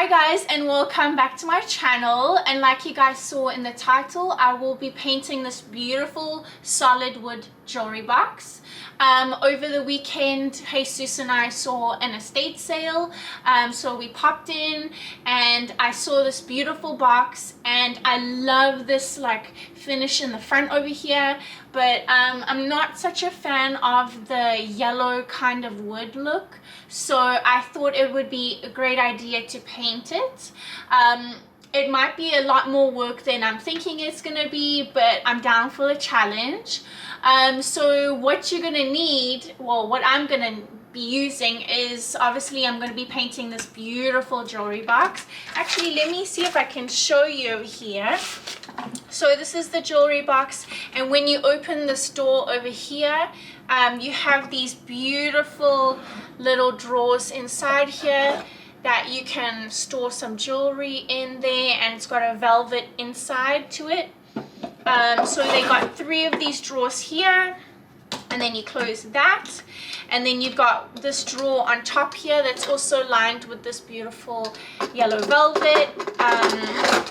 Hi guys, and welcome back to my channel. And like you guys saw in the title, I will be painting this beautiful solid wood jewelry box. Over the weekend, Jesus and I saw an estate sale, so we popped in and I saw this beautiful box, and I love this like finish in the front over here, but I'm not such a fan of the yellow kind of wood look, so I thought it would be a great idea to paint it. It might be a lot more work than I'm thinking it's gonna be, but I'm down for the challenge. So what you're gonna need, well, what I'm gonna be using is, obviously I'm gonna be painting this beautiful jewelry box. Actually, let me see if I can show you over here. So this is the jewelry box, and when you open this door over here, you have these beautiful little drawers inside here that you can store some jewelry in there, and it's got a velvet inside to it. So they got 3 of these drawers here, and then you close that, and then you've got this drawer on top here that's also lined with this beautiful yellow velvet,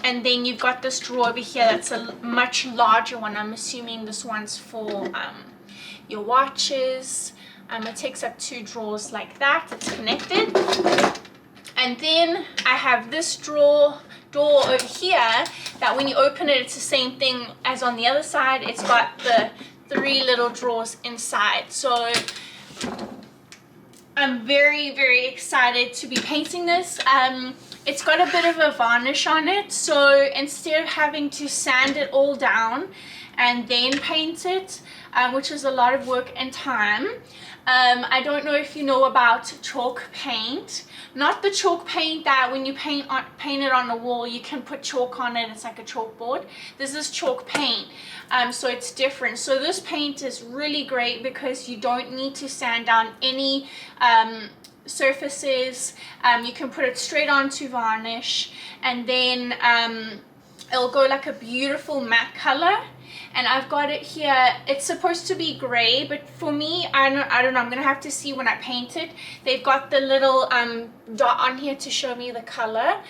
and then you've got this drawer over here that's a much larger one. I'm assuming this one's for your watches. It takes up 2 drawers like that. It's connected. And then I have this door over here that when you open it, it's the same thing as on the other side. It's got the 3 little drawers inside. So I'm very, very excited to be painting this. It's got a bit of a varnish on it, so instead of having to sand it all down and then paint it, which is a lot of work and time, I don't know if you know about chalk paint. Not the chalk paint that when you paint it on the wall, you can put chalk on it. It's like a chalkboard. This is chalk paint, so it's different. So this paint is really great because you don't need to sand down any surfaces. You can put it straight onto varnish, and then it'll go like a beautiful matte color. And I've got it here. It's supposed to be gray, but for me, I don't know. I'm gonna have to see when I paint it. They've got the little dot on here to show me the color.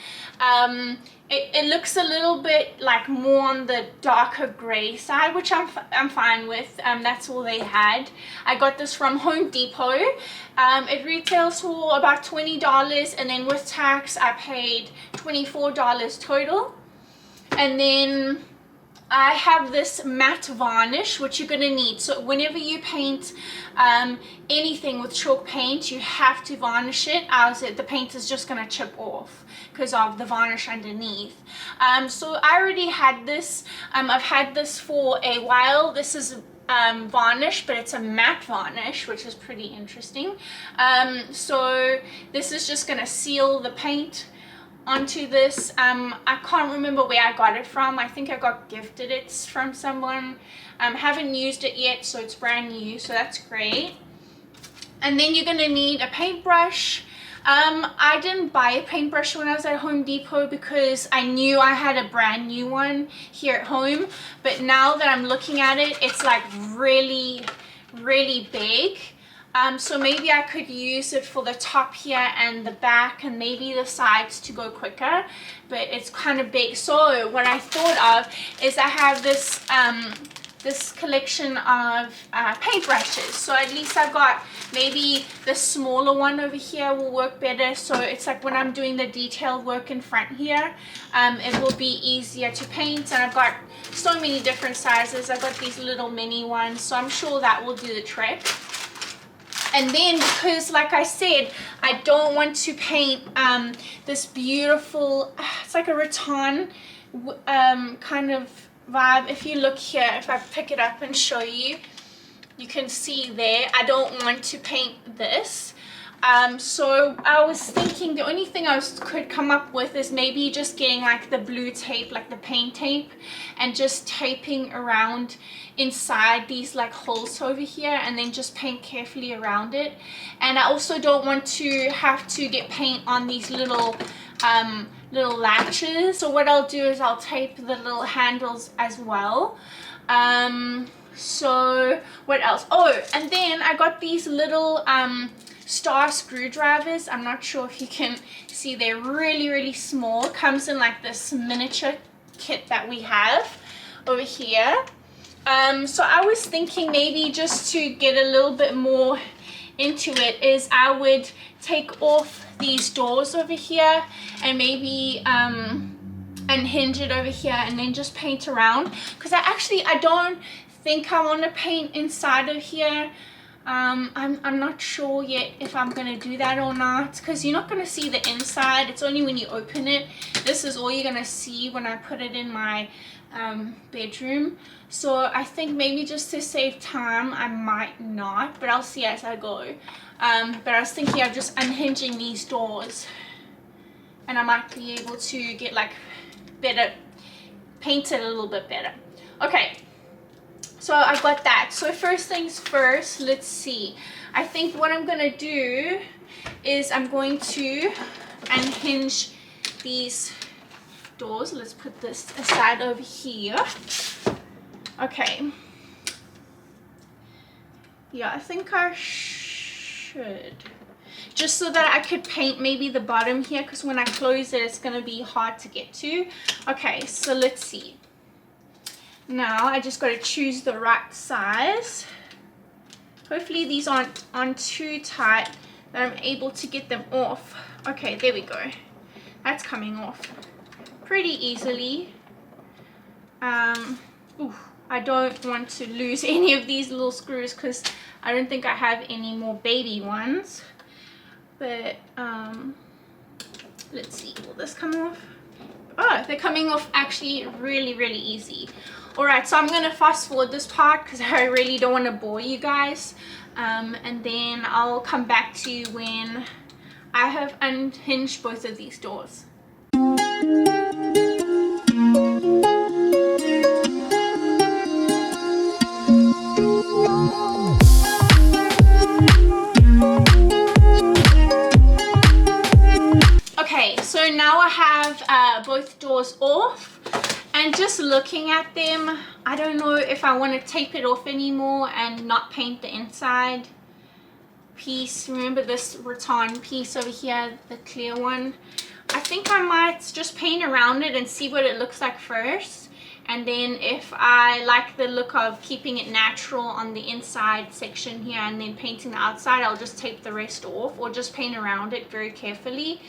It looks a little bit like more on the darker gray side, which I'm fine with. That's all they had. I got this from Home Depot. It retails for about $20, and then with tax, I paid $24 total. And then I have this matte varnish, which you're going to need. So whenever you paint anything with chalk paint, you have to varnish it, else the paint is just going to chip off because of the varnish underneath. So I already had this. I've had this for a while. This is varnish, but it's a matte varnish, which is pretty interesting. So this is just going to seal the paint onto this. I can't remember where I got it from. I think I got gifted it from someone. Haven't used it yet, so it's brand new, so that's great. And then you're gonna need a paintbrush. I didn't buy a paintbrush when I was at Home Depot because I knew I had a brand new one here at home, but now that I'm looking at it, it's like really, really big. So maybe I could use it for the top here and the back and maybe the sides to go quicker, but it's kind of big. So what I thought of is I have this this collection of paintbrushes. So at least I've got maybe the smaller one over here will work better. So it's like when I'm doing the detailed work in front here, it will be easier to paint. And I've got so many different sizes. I've got these little mini ones, so I'm sure that will do the trick. And then because, like I said, I don't want to paint this beautiful, it's like a rattan kind of vibe. If you look here, if I pick it up and show you, you can see there, I don't want to paint this. So I was thinking the only thing I could come up with is maybe just getting like the blue tape, like the paint tape, and just taping around inside these like holes over here, and then just paint carefully around it. And I also don't want to have to get paint on these little latches. So what I'll do is I'll tape the little handles as well. So what else? Oh, and then I got these little star screwdrivers. I'm not sure if you can see, they're really small. Comes in like this miniature kit that we have over here. So I was thinking maybe just to get a little bit more into it is I would take off these doors over here and maybe unhinge it over here and then just paint around, because I don't think I want to paint inside of here. I'm not sure yet if I'm gonna do that or not, because you're not gonna see the inside. It's only when you open it. This is all you're gonna see when I put it in my bedroom. So I think maybe just to save time I might not, but I'll see as I go. But I was thinking of just unhinging these doors, and I might be able to get like better painted a little bit better. Okay, so I got that. So first things first, let's see. I think what I'm gonna do is I'm going to unhinge these doors. Let's put this aside over here. Okay, yeah, I think I should, just so that I could paint maybe the bottom here, because when I close it it's gonna be hard to get to. Okay, so let's see. Now I just got to choose the right size. Hopefully these aren't too tight, that I'm able to get them off. Okay, there we go. That's coming off pretty easily. Ooh, I don't want to lose any of these little screws, because I don't think I have any more baby ones. But let's see, will this come off? Oh, they're coming off actually really easy. Alright, so I'm going to fast forward this part because I really don't want to bore you guys. And then I'll come back to you when I have unhinged both of these doors. Okay, so now I have both doors off. And just looking at them, I don't know if I want to tape it off anymore and not paint the inside piece. Remember this rattan piece over here, the clear one? I think I might just paint around it and see what it looks like first. And then if I like the look of keeping it natural on the inside section here and then painting the outside, I'll just tape the rest off or just paint around it very carefully.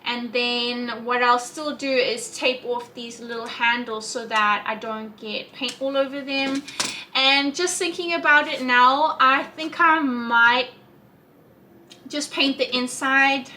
And then what I'll still do is tape off these little handles so that I don't get paint all over them. And just thinking about it now, I think I might just paint the inside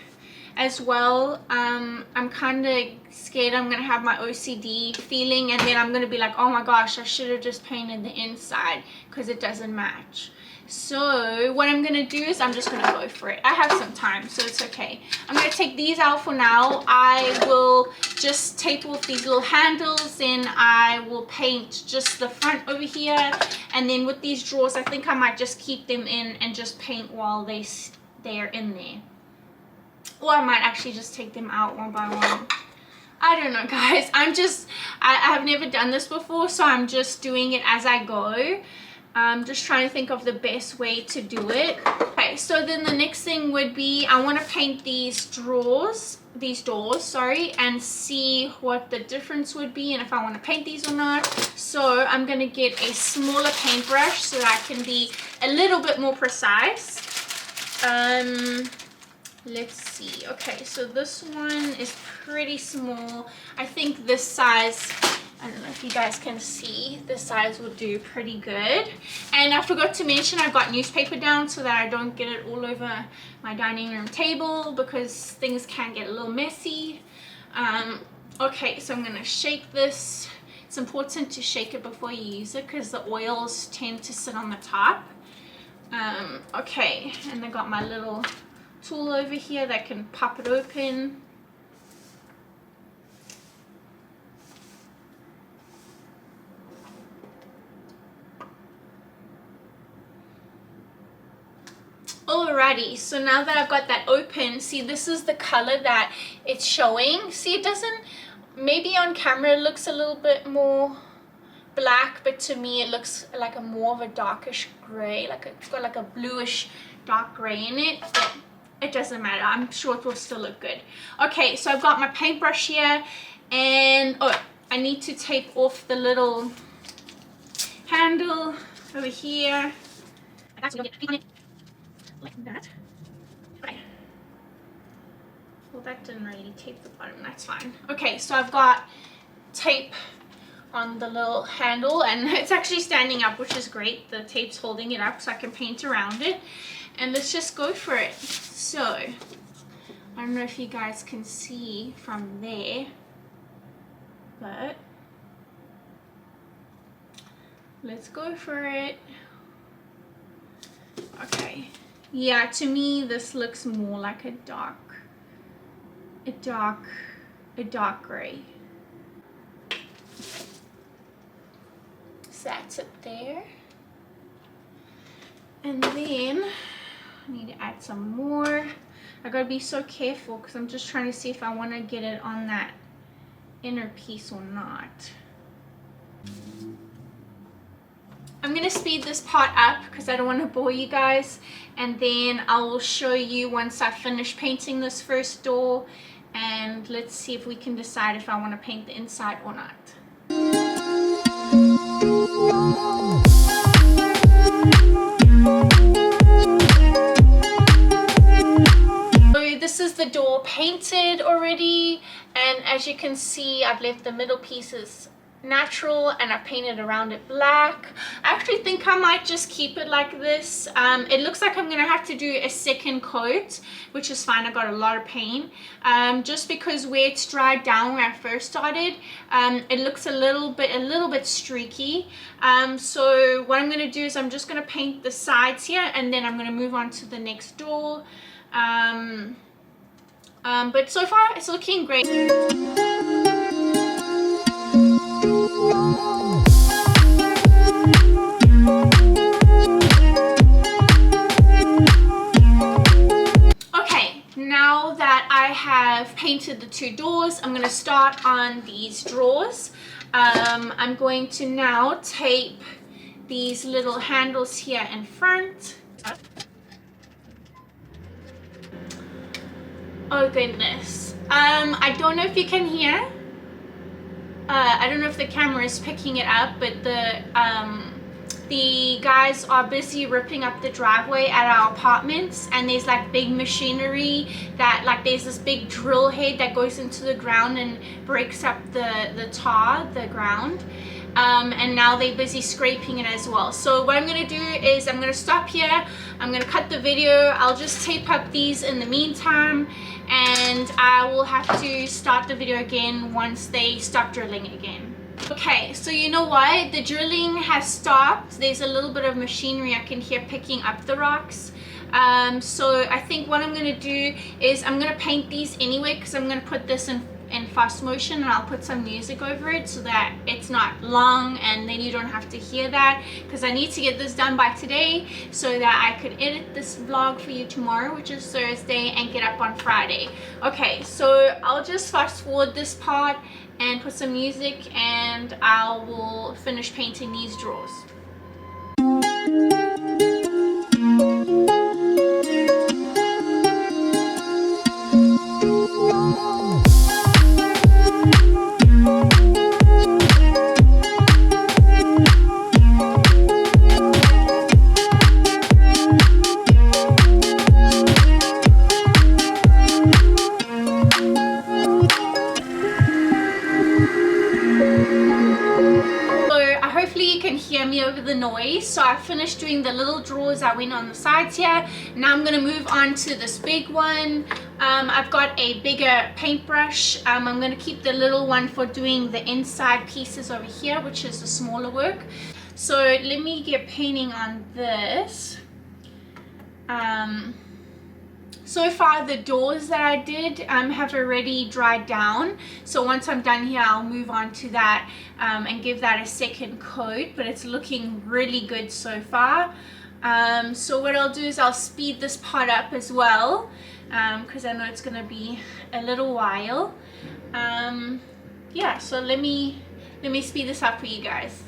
as well. I'm kind of scared I'm gonna have my OCD feeling and then I'm gonna be like, oh my gosh, I should have just painted the inside because it doesn't match. So what I'm gonna do is I'm just gonna go for it. I have some time, so it's okay. I'm gonna take these out for now. I will just tape off these little handles, and I will paint just the front over here. And then with these drawers, I think I might just keep them in and just paint while they're in there. Or I might actually just take them out one by one. I don't know, guys. I have never done this before, so I'm just doing it as I go. I'm just trying to think of the best way to do it. Okay, so then the next thing would be I want to paint these doors, and see what the difference would be and if I want to paint these or not. So I'm going to get a smaller paintbrush so that I can be a little bit more precise. Let's see. Okay, so this one is pretty small. I think this size, I don't know if you guys can see, this size would do pretty good. And I forgot to mention I've got newspaper down so that I don't get it all over my dining room table because things can get a little messy. Okay, so I'm going to shake this. It's important to shake it before you use it because the oils tend to sit on the top. Okay, and I got my little tool over here that can pop it open. Alrighty, so now that I've got that open, see, this is the color that it's showing. See, it doesn't, maybe on camera it looks a little bit more black, but to me it looks like a more of a darkish gray, like it's got like a bluish dark gray in it, but it doesn't matter. I'm sure it will still look good. Okay, so I've got my paintbrush here, and oh, I need to tape off the little handle over here. Like that. Right. Well, that didn't really tape the bottom, that's fine. Okay, so I've got tape on the little handle, and it's actually standing up, which is great. The tape's holding it up so I can paint around it, and let's just go for it. So I don't know if you guys can see from there, but let's go for it. Okay, yeah, to me this looks more like a dark gray. So that's it there, and then I need to add some more. I gotta be so careful because I'm just trying to see if I want to get it on that inner piece or not. I'm gonna speed this part up because I don't want to bore you guys, and then I will show you once I finish painting this first door, and let's see if we can decide if I want to paint the inside or not. So this is the door painted already, and as you can see I've left the middle pieces natural and I painted around it black. I actually think I might just keep it like this. It looks like I'm gonna have to do a second coat, which is fine. I got a lot of paint, just because where it's dried down where I first started, it looks a little bit streaky. So what I'm gonna do is I'm just gonna paint the sides here, and then I'm gonna move on to the next door. But so far it's looking great. Okay, now that I have painted the two doors, I'm going to start on these drawers. I'm going to now tape these little handles here in front. Oh goodness. I don't know if you can hear. I don't know if the camera is picking it up, but the guys are busy ripping up the driveway at our apartments, and there's like big machinery that, like, there's this big drill head that goes into the ground and breaks up the ground. And now they're busy scraping it as well. So what I'm going to do is I'm going to stop here. I'm going to cut the video. I'll just tape up these in the meantime, and I will have to start the video again once they stop drilling again. Okay, so you know what? The drilling has stopped. There's a little bit of machinery I can hear picking up the rocks. So I think what I'm going to do is I'm going to paint these anyway, because I'm going to put this in fast motion, and I'll put some music over it so that it's not long and then you don't have to hear that, because I need to get this done by today so that I could edit this vlog for you tomorrow, which is Thursday, and get up on Friday. Okay, so I'll just fast forward this part and put some music, and I will finish painting these drawers. Over the noise. So I finished doing the little drawers. I went on the sides here. Now I'm going to move on to this big one. I've got a bigger paintbrush. I'm going to keep the little one for doing the inside pieces over here, which is the smaller work. So let me get painting on this. So far the doors that I did have already dried down, so once I'm done here I'll move on to that and give that a second coat, but it's looking really good so far. So what I'll do is I'll speed this part up as well, because I know it's gonna be a little while. Yeah, so let me speed this up for you guys.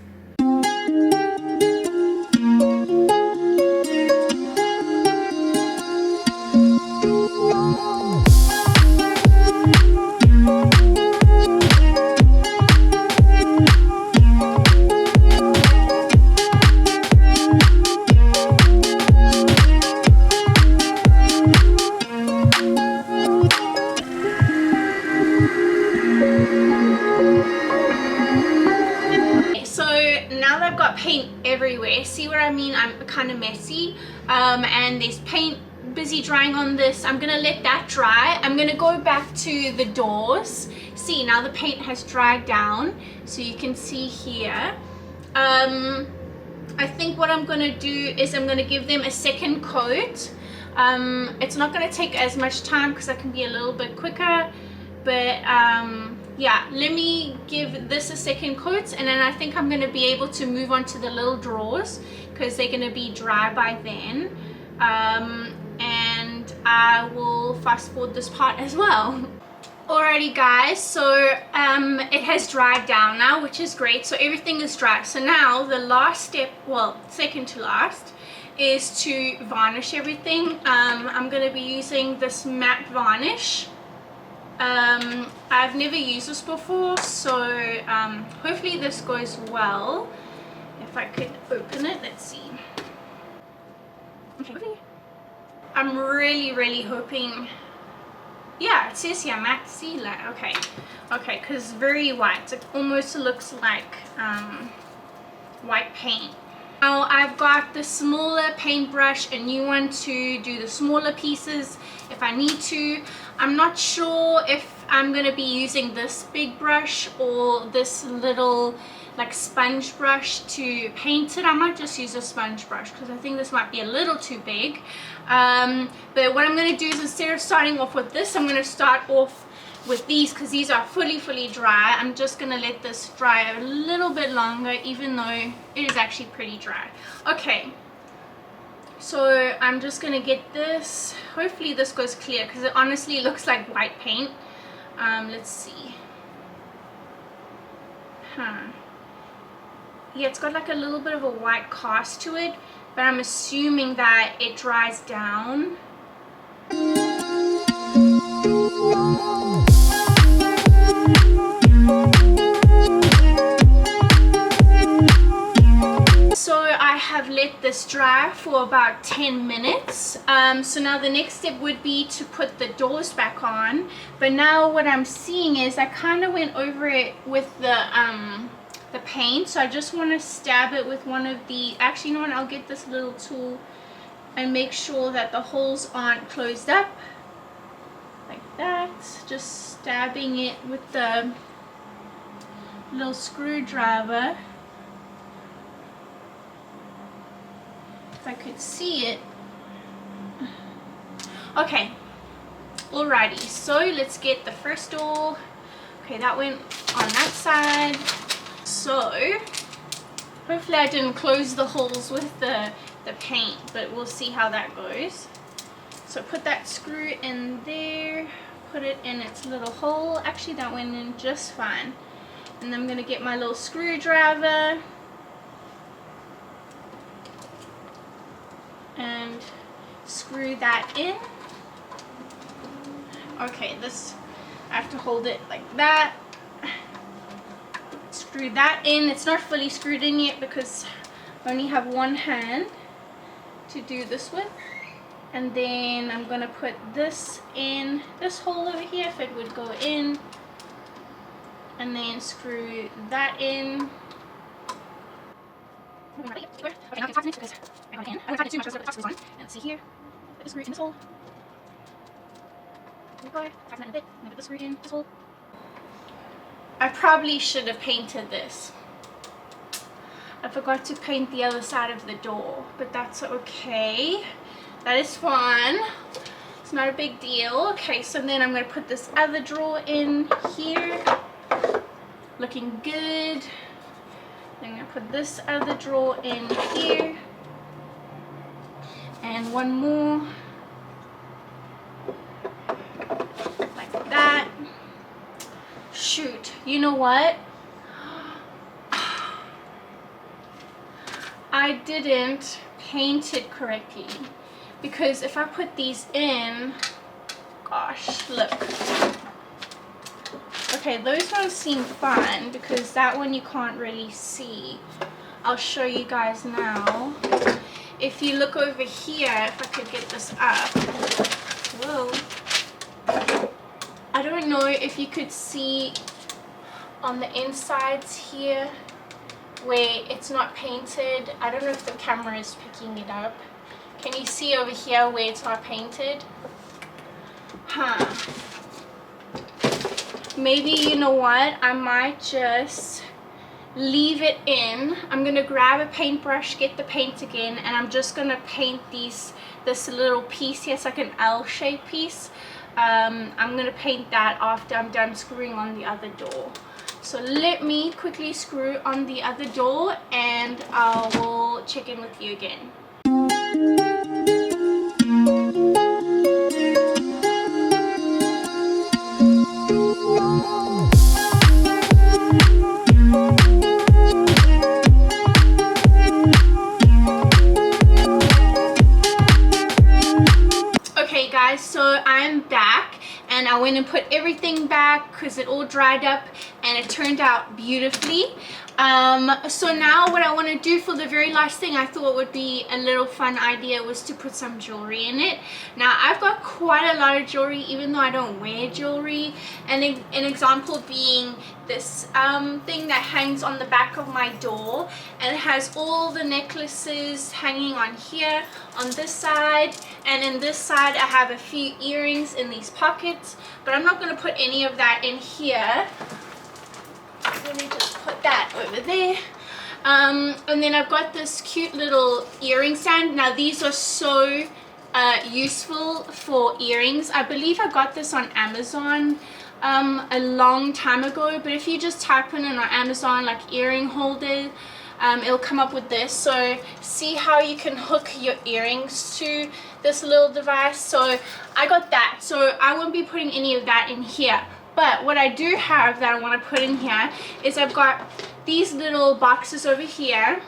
Paint everywhere. See what I mean? I'm kind of messy, and there's paint busy drying on this. I'm gonna let that dry. I'm gonna go back to the doors. See, now the paint has dried down, so you can see here. I think what I'm gonna do is I'm gonna give them a second coat. It's not gonna take as much time because I can be a little bit quicker, but yeah, let me give this a second coat, and then I think I'm going to be able to move on to the little drawers because they're going to be dry by then, and I will fast forward this part as well. Alrighty guys, so it has dried down now, which is great. So everything is dry. So now the last step, well, second to last, is to varnish everything. I'm going to be using this matte varnish. I've never used this before, so hopefully this goes well. If I could open it, let's see. Okay. I'm really hoping, yeah, it says here matte sealer. Okay, because it's very white. It almost looks like white paint. Now I've got the smaller paintbrush, a new one to do the smaller pieces if I need to. I'm not sure if I'm going to be using this big brush or this little like sponge brush to paint it. I might just use a sponge brush because I think this might be a little too big. But what I'm going to do is, instead of starting off with this, I'm going to start off with these because these are fully dry. I'm just going to let this dry a little bit longer, even though it is actually pretty dry. Okay, so I'm just going to get this. Hopefully this goes clear because it honestly looks like white paint. Let's see. Yeah, it's got like a little bit of a white cast to it, but I'm assuming that it dries down. So I have let this dry for about 10 minutes. So now the next step would be to put the doors back on. But now what I'm seeing is I kind of went over it with the paint. So I just want to stab it with one of the, actually, you know what, I'll get this little tool and make sure that the holes aren't closed up. Like that. Just stabbing it with the little screwdriver. If I could see it. Okay, alrighty, so let's get the first door. Okay, that went on that side. So hopefully I didn't close the holes with the paint, but we'll see how that goes. So put that screw in there, put it in its little hole. Actually, that went in just fine. And then I'm going to get my little screwdriver and screw that in. Okay, this, I have to hold it like that. Screw that in. It's not fully screwed in yet because I only have one hand to do this with. And then I'm gonna put this in this hole over here, if it would go in, and then screw that in. Okay, now I can tighten it because I got it in. I don't tighten it too much, let's put the on. And see here, put the screw in this hole. There we go, tighten it a bit, and put the screw in this hole. I probably should have painted this. I forgot to paint the other side of the door, but that's okay. That is fine. It's not a big deal. Okay, so then I'm going to put this other drawer in here. Looking good. Then I'm going to put this other drawer in here. And one more. Like that. Shoot. You know what? I didn't paint it correctly, because if I put these in, gosh, look. Okay, those ones seem fun because that one you can't really see. I'll show you guys now. If you look over here, if I could get this up. Whoa. I don't know if you could see on the insides here where it's not painted. I don't know if the camera is picking it up. Can you see over here where it's not painted? Huh. Maybe, you know what, I might just leave it in. I'm gonna grab a paintbrush, get the paint again, and I'm just gonna paint this little piece here. It's like an L-shaped piece. I'm gonna paint that after I'm done screwing on the other door. So let me quickly screw on the other door and I will check in with you again. Okay guys, so I'm back and I went and put everything back because it all dried up and it turned out beautifully. So now what I want to do for the very last thing, I thought would be a little fun idea, was to put some jewelry in it. Now I've got quite a lot of jewelry even though I don't wear jewelry, and an example being this thing that hangs on the back of my door, and it has all the necklaces hanging on here on this side, and in this side I have a few earrings in these pockets, but I'm not going to put any of that in here. Let me just put that over there. And then I've got this cute little earring stand. Now these are so useful for earrings. I believe I got this on Amazon a long time ago, but if you just type in on Amazon like earring holder, it'll come up with this. So see how you can hook your earrings to this little device. So I got that, so I won't be putting any of that in here. But what I do have that I want to put in here is I've got these little boxes over here,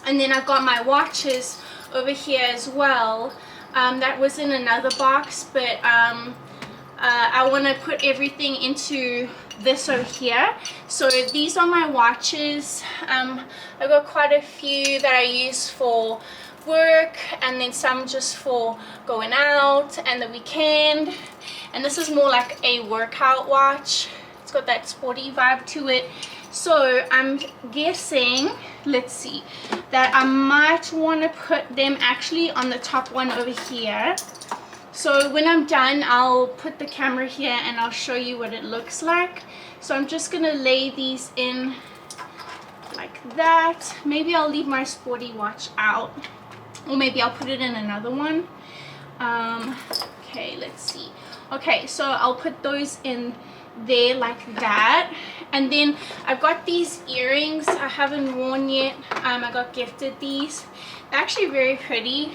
and then I've got my watches over here as well. That was in another box, but I want to put everything into this over here. So these are my watches. I've got quite a few that I use for work, and then some just for going out and the weekend. And this is more like a workout watch. It's got that sporty vibe to it. So I'm guessing, let's see, that I might want to put them actually on the top one over here. So when I'm done, I'll put the camera here and I'll show you what it looks like. So I'm just gonna lay these in like that. Maybe I'll leave my sporty watch out, or maybe I'll put it in another one. Okay, let's see. Okay, so I'll put those in there like that. And then I've got these earrings I haven't worn yet. I got gifted these. They're actually very pretty.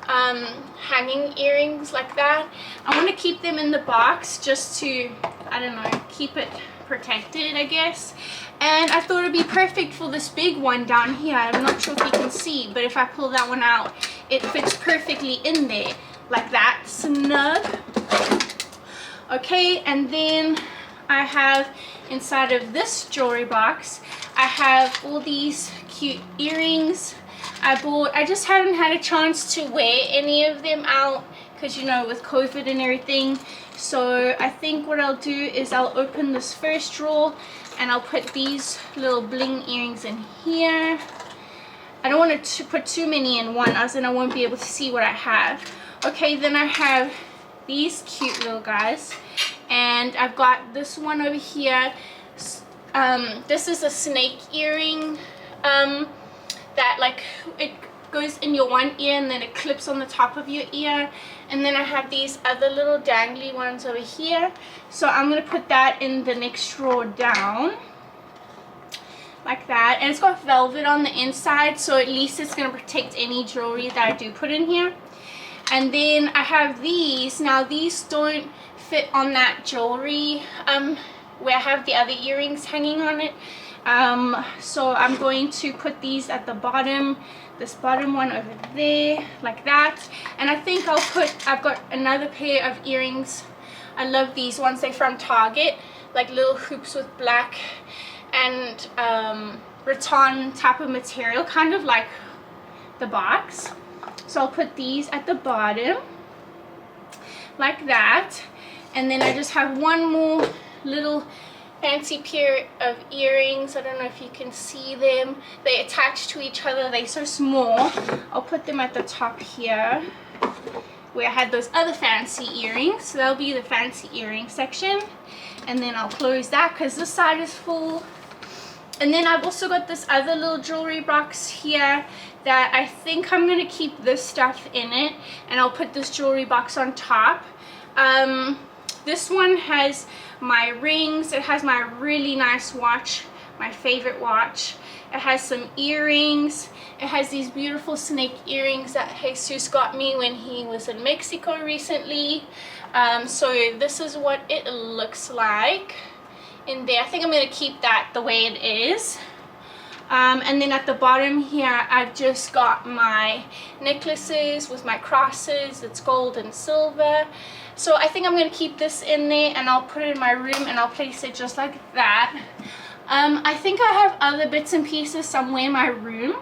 Hanging earrings like that. I want to keep them in the box just to, I don't know, keep it protected, I guess. And I thought it'd be perfect for this big one down here. I'm not sure if you can see, but if I pull that one out, it fits perfectly in there like that, snug. Okay, and then I have inside of this jewelry box, I have all these cute earrings I just haven't had a chance to wear any of them out because, you know, with COVID and everything. So I think what I'll do is I'll open this first drawer and I'll put these little bling earrings in here. I don't want to put too many in one, as in I won't be able to see what I have. Okay, then I have these cute little guys, and I've got this one over here. This is a snake earring that, like, it goes in your one ear and then it clips on the top of your ear. And then I have these other little dangly ones over here, so I'm gonna put that in the next drawer down like that. And it's got velvet on the inside, so at least it's gonna protect any jewelry that I do put in here. And then I have these. Now these don't fit on that jewelry where I have the other earrings hanging on it. So I'm going to put these at the bottom, this bottom one over there, like that. And I think I've got another pair of earrings. I love these ones. They're from Target, like little hoops with black and rattan type of material, kind of like the box. So I'll put these at the bottom like that. And then I just have one more little fancy pair of earrings. I don't know if you can see them. They attach to each other. They're so small. I'll put them at the top here where I had those other fancy earrings. So that'll be the fancy earring section. And then I'll close that because this side is full. And then I've also got this other little jewelry box here that I think I'm going to keep this stuff in it. And I'll put this jewelry box on top. This one has my rings. It has my really nice watch, my favorite watch. It has some earrings. It has these beautiful snake earrings that Jesus got me when he was in Mexico recently. So this is what it looks like in there. I think I'm going to keep that the way it is. And then at the bottom here, I've just got my necklaces with my crosses. It's gold and silver. So I think I'm going to keep this in there, and I'll put it in my room and I'll place it just like that. I think I have other bits and pieces somewhere in my room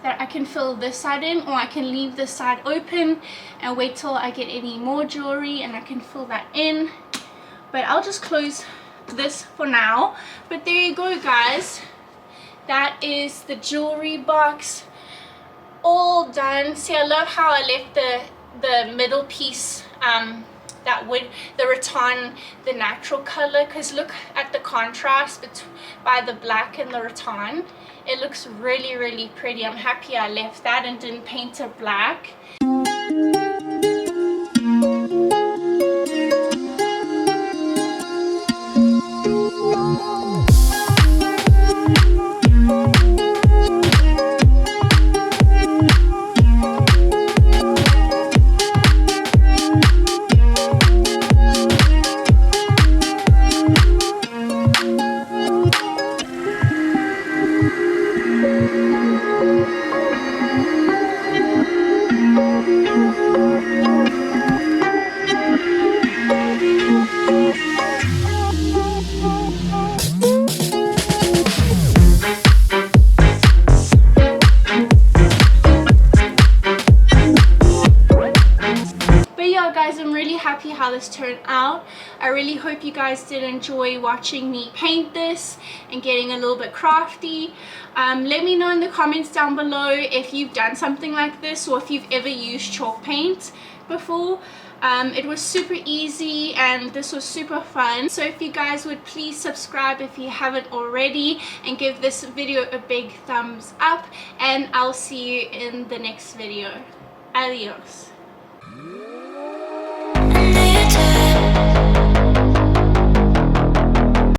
that I can fill this side in, or I can leave this side open and wait till I get any more jewelry and I can fill that in. But I'll just close this for now. But there you go, guys. That is the jewelry box all done. See, I love how I left the middle piece, the rattan, the natural color, because look at the contrast by the black and the rattan. It looks really, really pretty. I'm happy I left that and didn't paint it black. Guys, I'm really happy how this turned out. I really hope you guys did enjoy watching me paint this and getting a little bit crafty. Let me know in the comments down below if you've done something like this or if you've ever used chalk paint before. It was super easy and this was super fun. So if you guys would please subscribe if you haven't already, and give this video a big thumbs up, and I'll see you in the next video. Adios.